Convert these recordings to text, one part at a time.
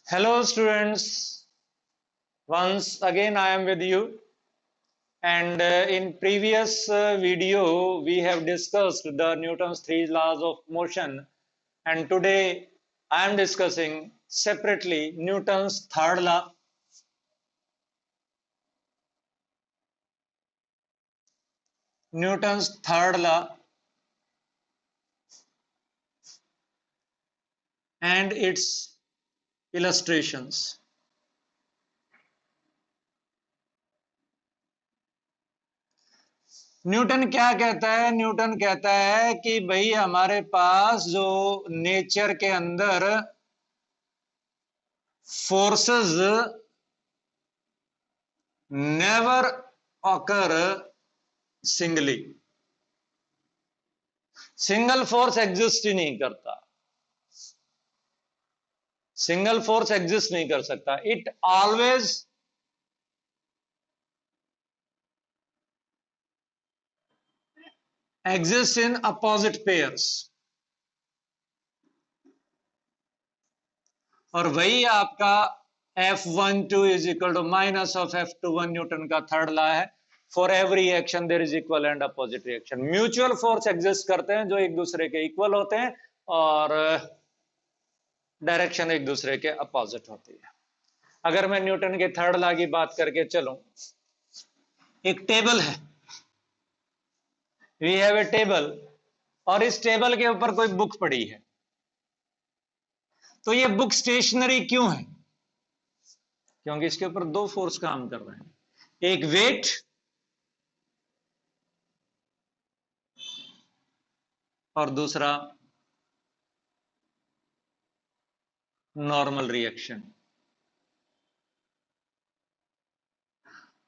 Hello students, once again I am with you, and in previous video we have discussed the Newton's three laws of motion, and today I am discussing separately Newton's third law. Newton's third law and its illustrations. Newton क्या कहता है? Newton कहता है कि भाई हमारे पास जो nature के अंदर forces never occur singly, single force exist ही नहीं करता, सिंगल फोर्स एग्जिस्ट नहीं कर सकता. It always exist in opposite pairs. और वही आपका F12 is equal to minus of F21 Newton का थर्ड लॉ है. For every action there is equal and opposite reaction. Mutual force exist करते हैं जो एक दूसरे के इक्वल होते हैं और डायरेक्शन एक दूसरे के अपोजिट होती है. अगर मैं न्यूटन के थर्ड लॉ की बात करके चलूं, एक टेबल है, वी हैव ए टेबल, और इस टेबल के ऊपर कोई बुक पड़ी है. तो ये बुक स्टेशनरी क्यों है? क्योंकि इसके ऊपर दो फोर्स काम कर रहे हैं, एक वेट और दूसरा नॉर्मल रिएक्शन.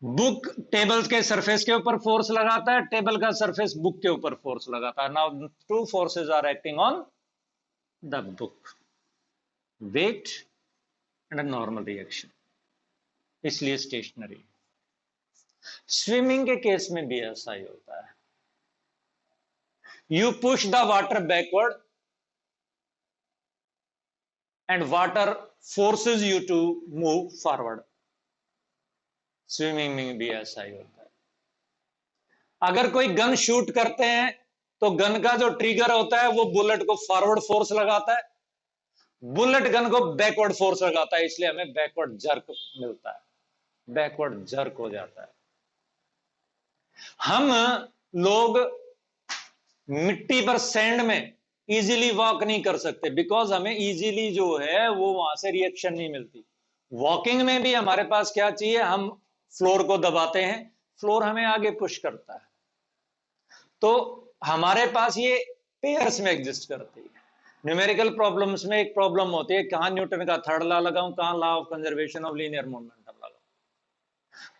बुक टेबल के सरफेस के ऊपर फोर्स लगाता है, टेबल का सरफेस बुक के ऊपर फोर्स लगाता है. Now two forces are acting on the book, weight and normal reaction, इसलिए स्टेशनरी. स्विमिंग के केस में भी ऐसा ही होता है. You push the water backward and water forces you to move forward. Swimming में भी ऐसा ही होता है. अगर कोई गन शूट करते हैं तो गन का जो ट्रिगर होता है वो बुलेट को फॉरवर्ड फोर्स लगाता है, बुलेट गन को बैकवर्ड फोर्स लगाता है, इसलिए हमें बैकवर्ड जर्क मिलता है, बैकवर्ड जर्क हो जाता है. हम लोग मिट्टी पर, सैंड में इजीली वॉक नहीं कर सकते, बिकॉज हमें इजीली जो है वो वहां से रिएक्शन नहीं मिलती. वॉकिंग में भी हमारे पास क्या चाहिए? हम फ्लोर को दबाते हैं, फ्लोर हमें आगे पुश करता है. तो हमारे पास ये पेयर्स में एग्जिस्ट करती है. न्यूमेरिकल प्रॉब्लम्स में एक प्रॉब्लम होती है, कहां न्यूटन का थर्ड लॉ लगाऊं, कहां law of conservation of linear momentum लगाऊं.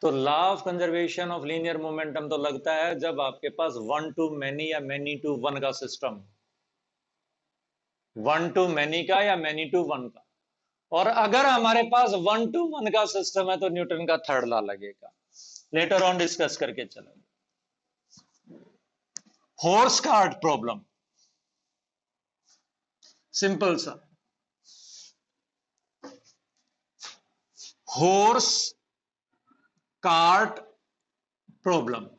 तो law of conservation of linear momentum तो लगता है जब आपके पास वन टू मैनी या मैनी टू वन का सिस्टम, वन टू मैनी का या मैनी टू वन का. और अगर हमारे पास वन टू वन का सिस्टम है तो न्यूटन का थर्ड लॉ लगेगा. लेटर ऑन डिस्कस करके चलेंगे. हॉर्स कार्ट प्रॉब्लम, सिंपल सा. Horse cart problem.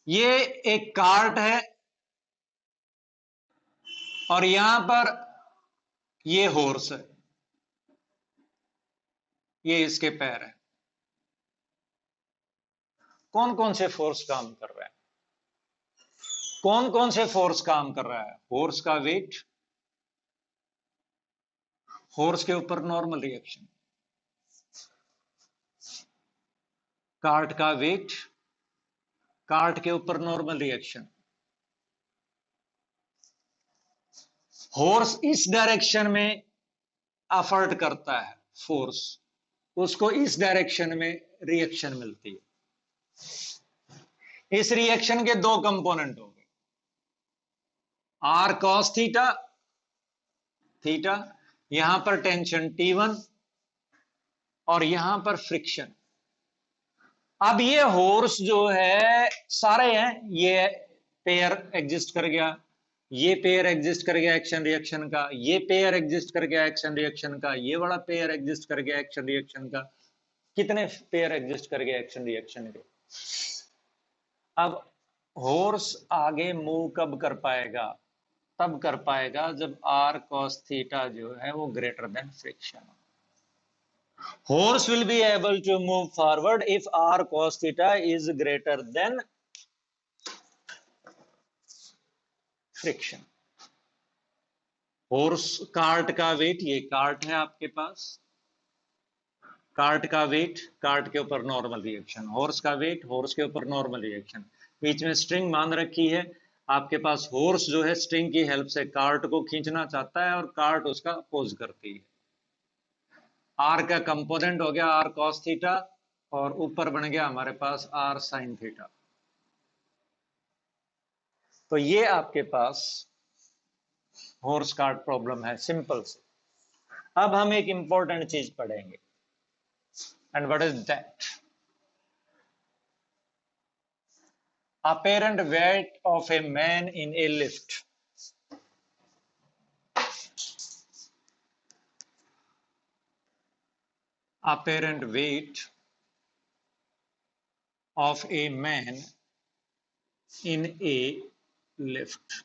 ये एक कार्ट है और यहां पर ये हॉर्स है, ये इसके पैर है. कौन कौन से फोर्स काम कर रहे हैं? कौन कौन से फोर्स काम कर रहा है? हॉर्स का वेट, हॉर्स के ऊपर नॉर्मल रिएक्शन, कार्ट का वेट, कार्ट के ऊपर नॉर्मल रिएक्शन. हॉर्स इस डायरेक्शन में अफर्ट करता है फोर्स, उसको इस डायरेक्शन में रिएक्शन मिलती है. इस रिएक्शन के दो कंपोनेंट हो गए, आर कॉस थीटा, थीटा, यहां पर टेंशन T1 और यहां पर फ्रिक्शन. अब ये हॉर्स जो है सारे हैं, ये पेयर एग्जिस्ट कर गया, ये पेयर एग्जिस्ट कर गया एक्शन रिएक्शन का, ये पेयर एग्जिस्ट कर गया एक्शन रिएक्शन का, ये वाला पेयर एग्जिस्ट कर गया एक्शन रिएक्शन का। कितने पेयर एग्जिस्ट कर गए एक्शन रिएक्शन के? अब हॉर्स आगे मूव कब कर पाएगा? तब कर पाएगा जब r cos थीटा जो है वो greater than friction. Horse will be able to move forward if r cos theta is greater than friction. Horse cart का वेट, ये कार्ट है आपके पास, कार्ट का वेट, कार्ट के ऊपर नॉर्मल रिएक्शन, हॉर्स का वेट, हॉर्स के ऊपर नॉर्मल रिएक्शन, बीच में स्ट्रिंग बांध रखी है आपके पास। हॉर्स जो है स्ट्रिंग की हेल्प से कार्ट को खींचना चाहता है और कार्ट उसका अपोज करती है। आर का कंपोनेंट हो गया आर कॉस थीटा और ऊपर बन गया हमारे पास आर साइन थीटा। तो ये आपके पास हॉर्स कार्ट प्रॉब्लम है, सिंपल से। अब हम एक इंपॉर्टेंट चीज पढ़ेंगे, and what is that? apparent weight of a man in a lift. Apparent weight of a man in a lift.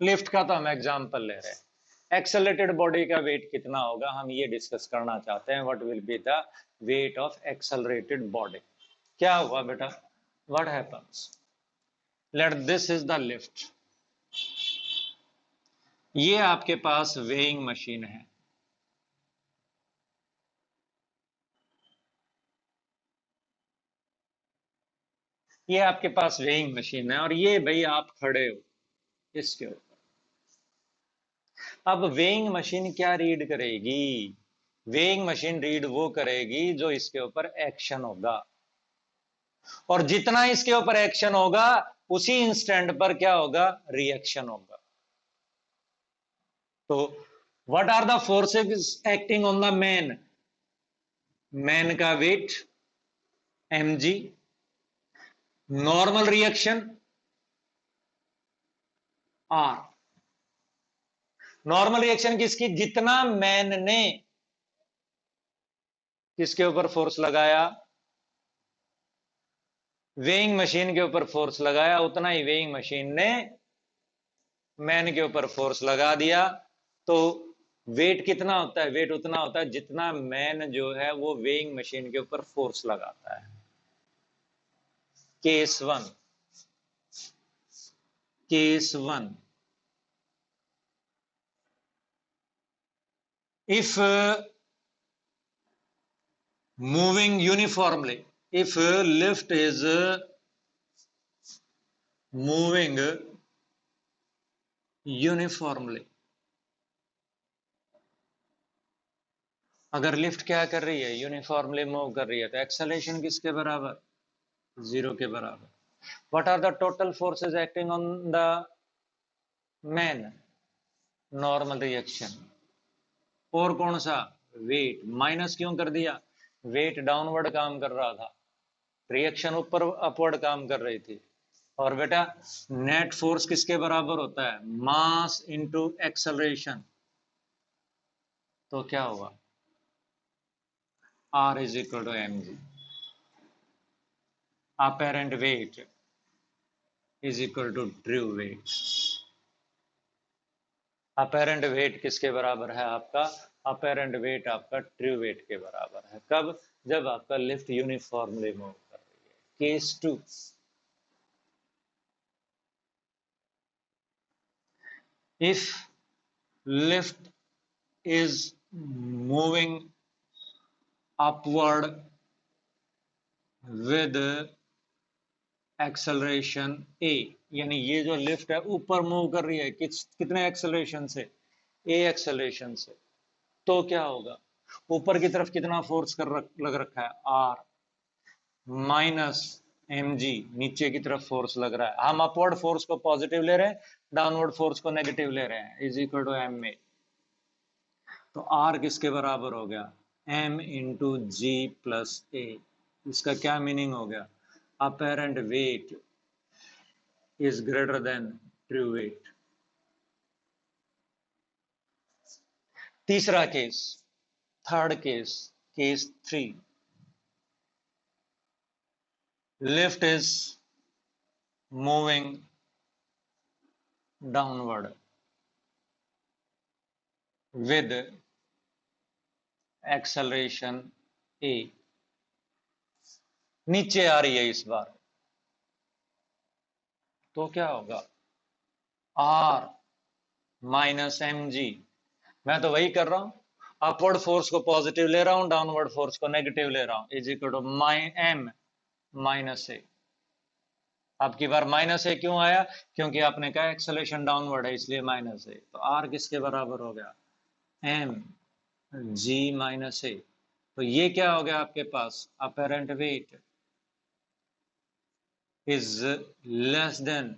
Lift का तो हम एग्जांपल ले रहे हैं। एक्सेलरेटेड बॉडी का वेट कितना होगा हम ये डिस्कस करना चाहते हैं। What will be the weight of accelerated body? क्या हुआ बेटा? What happens? Let this is the lift. ये आपके पास वेइंग मशीन है, ये आपके पास वेइंग मशीन है और ये भाई आप खड़े हो इसके ऊपर। अब वेइंग मशीन क्या रीड करेगी? वेइंग मशीन रीड वो करेगी जो इसके ऊपर एक्शन होगा, और जितना इसके ऊपर एक्शन होगा उसी इंस्टेंट पर क्या होगा? रिएक्शन होगा। तो what are the forces acting on the man? Man का weight mg, normal reaction r। Normal reaction किसकी? जितना मैन ने किसके ऊपर फोर्स लगाया? वेइंग मशीन के ऊपर फोर्स लगाया, उतना ही वेइंग मशीन ने मैन के ऊपर फोर्स लगा दिया। तो वेट कितना होता है? वेट उतना होता है जितना मैन जो है वो वेइंग मशीन के ऊपर फोर्स लगाता है। Case one, case one, if moving uniformly, if lift is moving uniformly, अगर लिफ्ट क्या कर रही है? यूनिफॉर्मली मूव कर रही है, तो एक्सेलरेशन किसके बराबर? 0 के बराबर। What are the total forces acting on the man? Normal reaction और कौन सा? वेट। माइनस क्यों कर दिया? वेट डाउनवर्ड काम कर रहा था, रिएक्शन ऊपर अपवर्ड काम कर रही थी। और बेटा नेट फोर्स किसके बराबर होता है? Mass into acceleration. तो क्या होगा? R is equal to mg. Apparent weight is equal to true weight. Apparent weight किसके बराबर है आपका? Apparent weight आपका true weight के बराबर है। कब? जब आपका लिफ्ट यूनिफॉर्मली मूव कर रही है। Case 2, if lift is moving upward with acceleration a, यानी ये जो लिफ्ट है ऊपर मूव कर रही है कितने एक्सेलरेशन से? a एक्सेलरेशन से। तो क्या होगा? ऊपर की तरफ कितना फोर्स लग रखा है? r माइनस mg, नीचे की तरफ फोर्स लग रहा है। हम अपवर्ड फोर्स को पॉजिटिव ले रहे हैं, डाउनवर्ड फोर्स को नेगेटिव ले रहे हैं, इज इक्वल टू ma। तो r किसके बराबर हो गया? m into G plus a। इसका क्या मीनिंग हो गया? apparent weight is greater than true weight. तीसरा case, third case, case 3, lift is moving downward with acceleration a, नीचे आ रही है इस बार, तो क्या होगा, r माइनस एम जी, मैं तो वही कर रहा हूं, अपवर्ड फोर्स को पॉजिटिव ले रहा हूं, डाउनवर्ड फोर्स को नेगेटिव ले रहा हूं, is equal to M minus A. अब की बार माइनस ए क्यों आया, क्योंकि आपने कहा एक्सेलेरेशन डाउनवर्ड है इसलिए माइनस ए, तो आर किसके बराबर हो गया, एम जी माइनस ए। तो ये क्या हो गया आपके पास, apparent weight is less than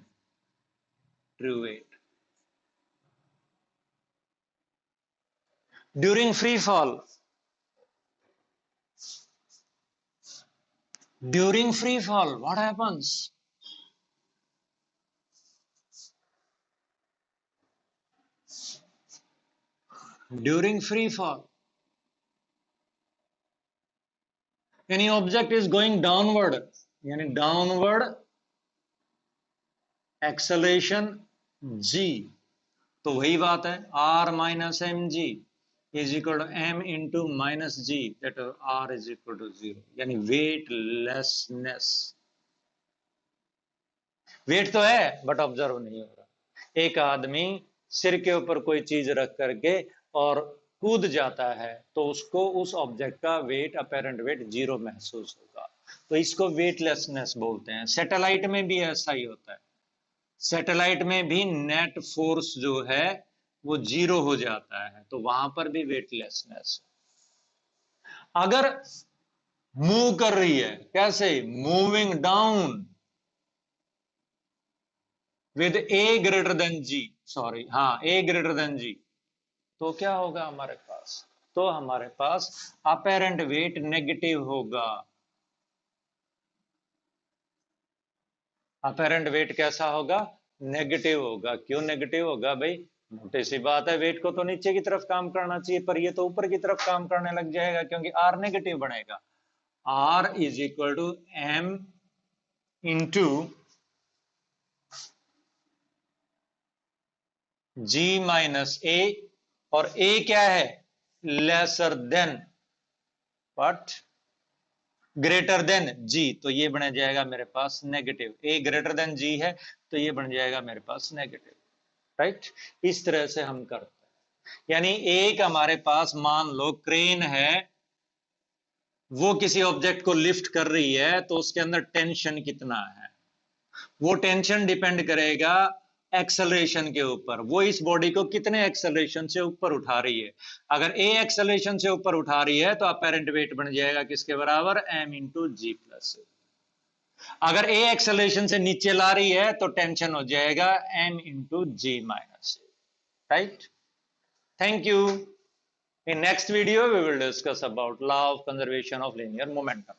true weight. During free fall, what happens, during free fall, यानी ऑब्जेक्ट इज गोइंग डाउनवर्ड, यानी डाउनवर्ड एक्सेलरेशन जी, तो वही बात है, R minus M G is equal to M into minus G, that R is equal to 0, यानी wait लेसनेस। Wait तो है but observe नहीं हो रहा। एक आदमी सिर के ऊपर कोई चीज रख करके और कूद जाता है तो उसको उस ऑब्जेक्ट का वेट, अपेरेंट वेट 0 महसूस होगा, तो इसको वेटलेसनेस बोलते हैं। सैटेलाइट में भी ऐसा ही होता है, सैटेलाइट में भी नेट फोर्स जो है वो 0 हो जाता है, तो वहां पर भी वेटलेसनेस। अगर मूव कर रही है, कैसे, moving down with A greater than G, sorry हाँ, ए ग्रेटर देन जी, तो क्या होगा हमारे पास, तो हमारे पास अपेरेंट वेट नेगेटिव होगा। अपेरेंट वेट कैसा होगा, नेगेटिव होगा। क्यों नेगेटिव होगा भाई, मोटी सी बात है, वेट को तो नीचे की तरफ काम करना चाहिए, पर ये तो ऊपर की तरफ काम करने लग जाएगा क्योंकि आर नेगेटिव बनेगा। R is equal to M into G minus A, और ए क्या है, lesser than but greater than G, तो ये बन जाएगा मेरे पास negative. A greater than G है तो ये बन जाएगा मेरे पास नेगेटिव, राइट। इस तरह से हम करते हैं, यानी एक हमारे पास मान लो क्रेन है, वो किसी ऑब्जेक्ट को लिफ्ट कर रही है, तो उसके अंदर टेंशन कितना है, वो टेंशन डिपेंड करेगा एक्सेलरेशन के ऊपर, वो इस बॉडी को कितने एक्सेलरेशन से ऊपर उठा रही है। अगर ए एक्सेलरेशन से ऊपर उठा रही है तो अपेरेंट वेट बन जाएगा किसके बराबर, एम इंटू जी प्लस ए। अगर ए एक्सेलरेशन से नीचे ला रही है तो टेंशन हो जाएगा M into G minus A, right. Thank you. In next video we will discuss about law of conservation of linear momentum.